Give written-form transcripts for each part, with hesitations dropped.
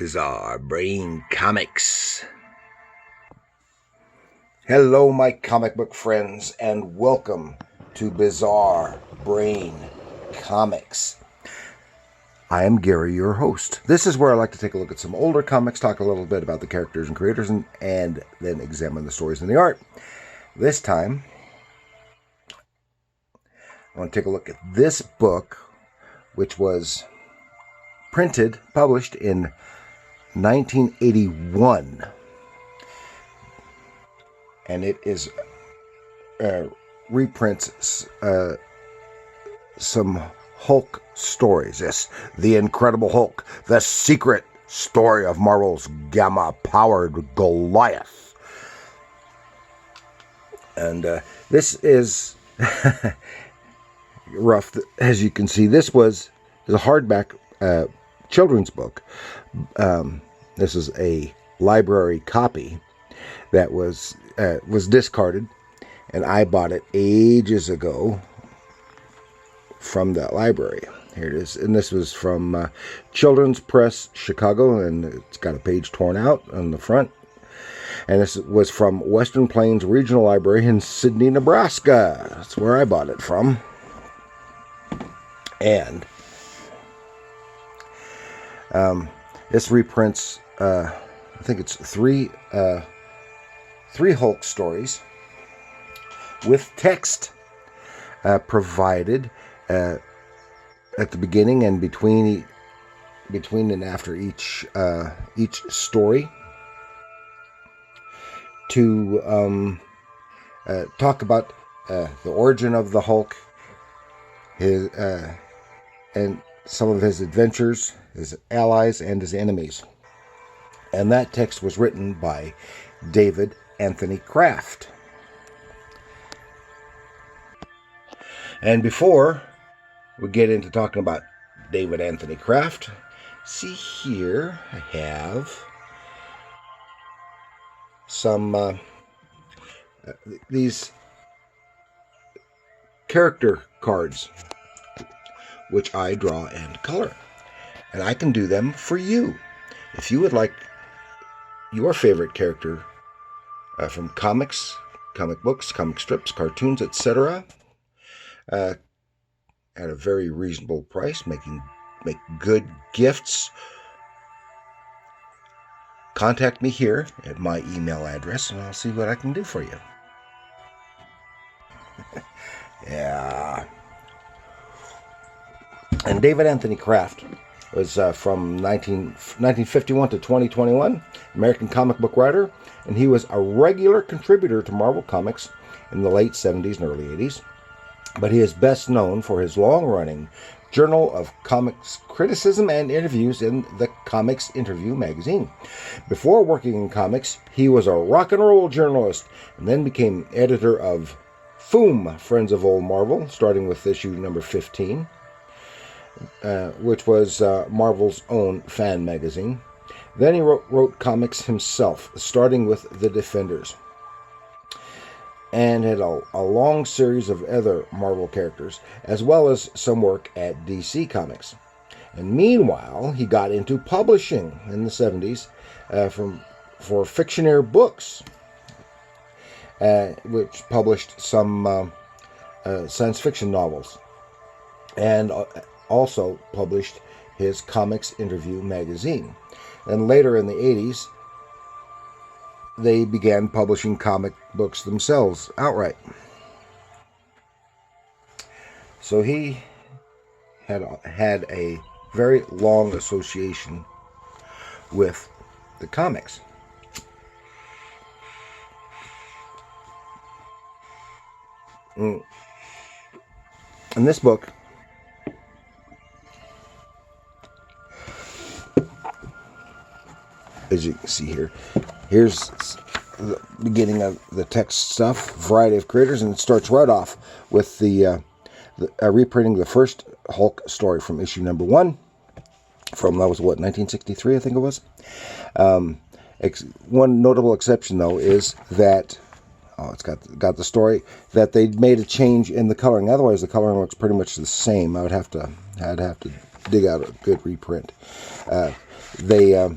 Bizarre Brain Comics. Hello, my comic book friends, and welcome to Bizarre Brain Comics. I am Gary, your host. This is where I like to take a look at some older comics, talk a little bit about the characters and creators, and then examine the stories and the art. This time, I want to take a look at this book, which was published in 1981, and it is reprints some Hulk stories. Yes, The Incredible Hulk, the secret story of Marvel's gamma-powered Goliath. And this is rough, as you can see. This is a hardback children's book. This is a library copy that was discarded, and I bought it ages ago from that library. Here it is, and this was from Children's Press, Chicago, and it's got a page torn out on the front. And this was from Western Plains Regional Library in Sidney, Nebraska. That's where I bought it from. And this reprints, I think it's three Hulk stories with text provided at the beginning and between and after each story to talk about the origin of the Hulk, his and some of his adventures, his allies, and his enemies. And that text was written by David Anthony Kraft. And before we get into talking about David Anthony Kraft, see here I have some these character cards, which I draw and color. And I can do them for you. If you would like your favorite character from comics, comic books, comic strips, cartoons, etc., at a very reasonable price, make good gifts, contact me here at my email address, and I'll see what I can do for you. Yeah. And David Anthony Kraft was from 1951 to 2021, American comic book writer, and he was a regular contributor to Marvel Comics in the late 70s and early 80s. But he is best known for his long-running Journal of Comics criticism and interviews in the Comics Interview magazine. Before working in comics, he was a rock and roll journalist and then became editor of FOOM, Friends of Old Marvel, starting with issue number 15. Which was Marvel's own fan magazine. Then he wrote comics himself, starting with The Defenders, and had a long series of other Marvel characters, as well as some work at DC Comics. And meanwhile, he got into publishing in the 70s for Fictionaire Books, which published some science fiction novels, and also published his Comics Interview magazine. And later in the 80s, they began publishing comic books themselves outright. So he had a very long association with the comics. In this book, as you can see here, here's the beginning of the text stuff, variety of creators, and it starts right off with the reprinting the first Hulk story from issue number 1, from, that was what, 1963, I think it was. One notable exception, though, is that it's got the story that they made a change in the coloring. Otherwise, the coloring looks pretty much the same. I'd have to dig out a good reprint. They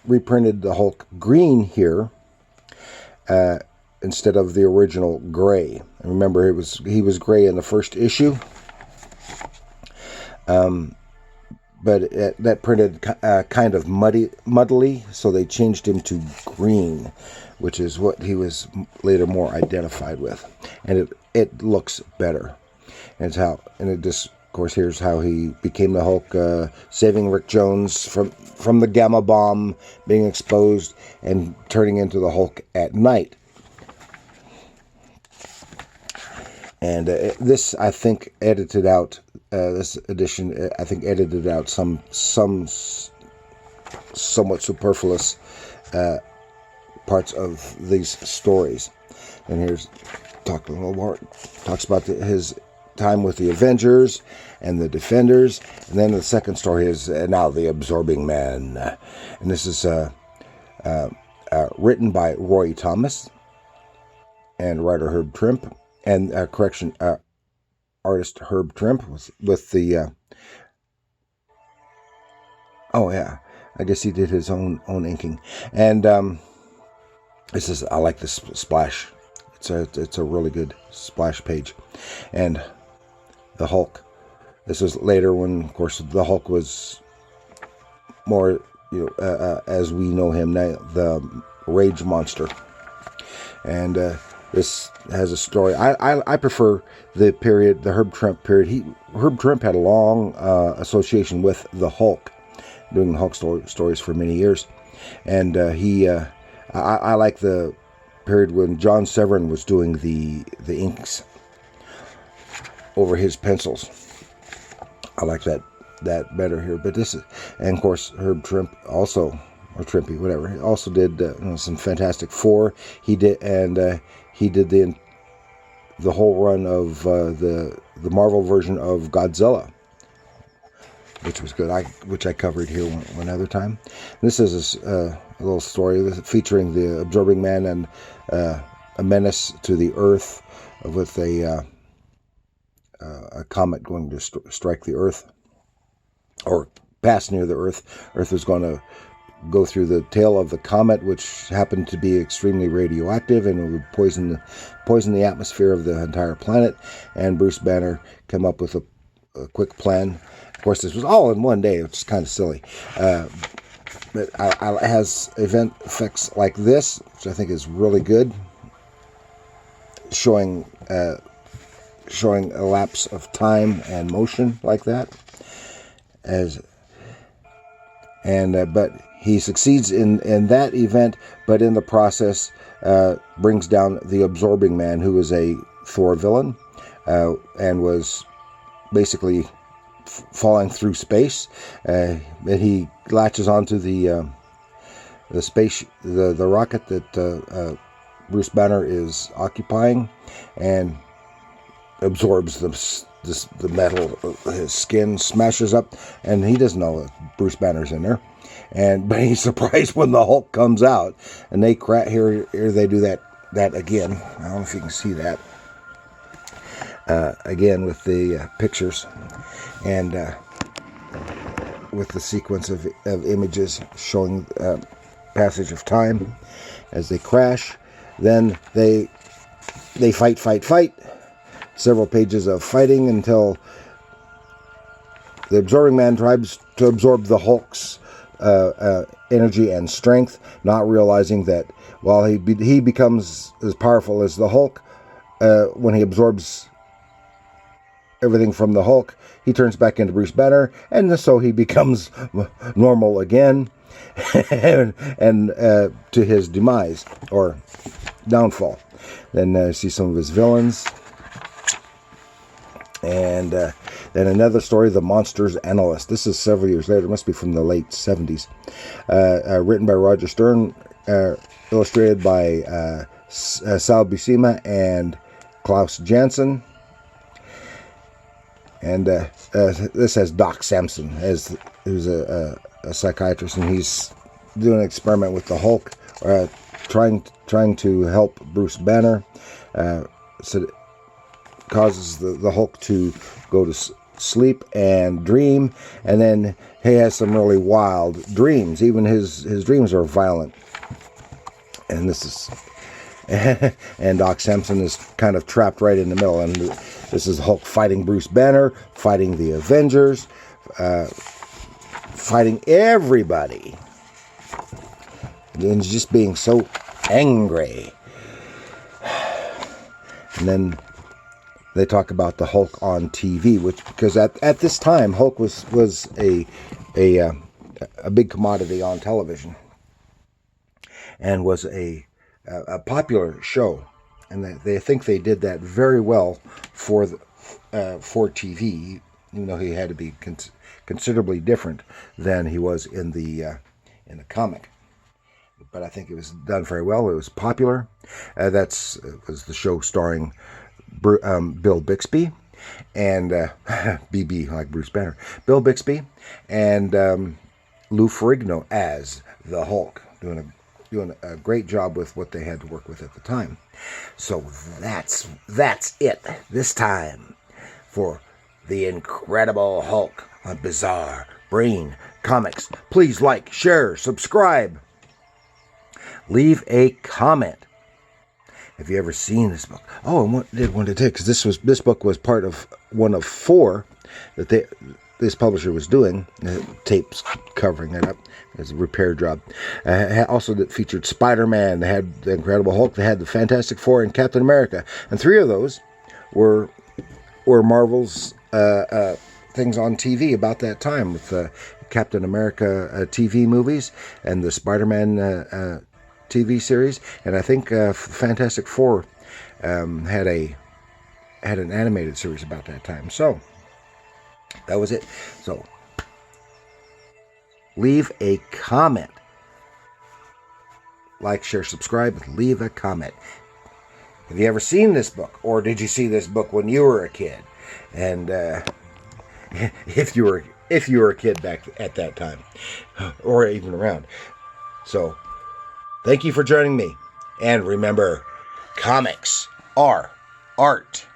reprinted the Hulk green here instead of the original gray. And remember, he was gray in the first issue. But that printed kind of muddily, so they changed him to green, which is what he was later more identified with, and it looks better. And it just, of course, here's how he became the Hulk, saving Rick Jones from the gamma bomb being exposed and turning into the Hulk at night. And this, I think, edited out. This edition, I think, edited out some somewhat superfluous parts of these stories. And here's talks a little more. Talks about his time with the Avengers and the Defenders, and then the second story is now the Absorbing Man, and this is written by Roy Thomas and writer Herb Trimpe, and artist Herb Trimpe with the I guess he did his own inking. And this is, I like this splash. It's a really good splash page. And the Hulk. This was later when, of course, the Hulk was more, as we know him now, the Rage Monster. And this has a story. I prefer the period, the Herb Trimpe period. Herb Trimpe had a long association with the Hulk, doing Hulk stories for many years. And I like the period when John Severin was doing the inks over his pencils. I like that better here. But this is, and of course, Herb Trimpe also, or Trimpe, whatever, he also did some Fantastic Four. He did, and he did the whole run of the Marvel version of Godzilla, which was good. Which I covered here one other time. This is a little story featuring the Absorbing Man and a menace to the Earth with a comet going to strike the Earth, or pass near the Earth. Earth was going to go through the tail of the comet, which happened to be extremely radioactive, and it would poison the atmosphere of the entire planet. And Bruce Banner came up with a quick plan. Of course, this was all in one day, which is kind of silly. But it has event effects like this, which I think is really good, showing a lapse of time and motion like that. But he succeeds in that event, but in the process brings down the Absorbing Man, who is a Thor villain, and was basically falling through space. And he latches onto the space, the rocket that Bruce Banner is occupying, and absorbs the metal. His skin smashes up, and he doesn't know that Bruce Banner's in there. But he's surprised when the Hulk comes out, and they here they do that again. I don't know if you can see that again with the pictures, and with the sequence of images showing passage of time as they crash. Then they fight. Several pages of fighting until the Absorbing Man tries to absorb the Hulk's energy and strength, not realizing that while he becomes as powerful as the Hulk, when he absorbs everything from the Hulk, he turns back into Bruce Banner, and so he becomes normal again, and to his demise or downfall. Then see some of his villains. And then another story, The Monsters Analyst. This is several years later. It must be from the late 70s. Written by Roger Stern, illustrated by Sal Buscema and Klaus Janson. And this has Doc Samson, who's a psychiatrist, and he's doing an experiment with the Hulk, trying to help Bruce Banner. So causes the Hulk to go to sleep and dream, and then he has some really wild dreams. Even his dreams are violent. And this is, and Doc Samson is kind of trapped right in the middle. And this is Hulk fighting Bruce Banner, fighting the Avengers, fighting everybody, and just being so angry. And then they talk about the Hulk on TV, which, because at this time Hulk was a big commodity on television, and was a popular show, and they think they did that very well for TV, even though he had to be considerably different than he was in the comic. But I think it was done very well. It was popular. Was the show starring Bill Bixby and BB, like Bruce Banner. Bill Bixby and Lou Ferrigno as the Hulk, doing a great job with what they had to work with at the time. So that's it this time for the Incredible Hulk on Bizarre Brain Comics. Please like, share, subscribe. Leave a comment. Have you ever seen this book? Oh, and what did want to take, because this book was part of one of 4 that this publisher was doing, tapes covering it up as a repair job. Also, that featured Spider-Man. They had the Incredible Hulk. They had the Fantastic Four and Captain America, and 3 of those were Marvel's things on TV about that time, with Captain America TV movies and the Spider-Man TV series, and I think Fantastic Four had an animated series about that time. So that was it. So leave a comment, like, share, subscribe. Leave a comment. Have you ever seen this book, or did you see this book when you were a kid? And if you were a kid back at that time, or even around. So thank you for joining me. And remember, comics are art.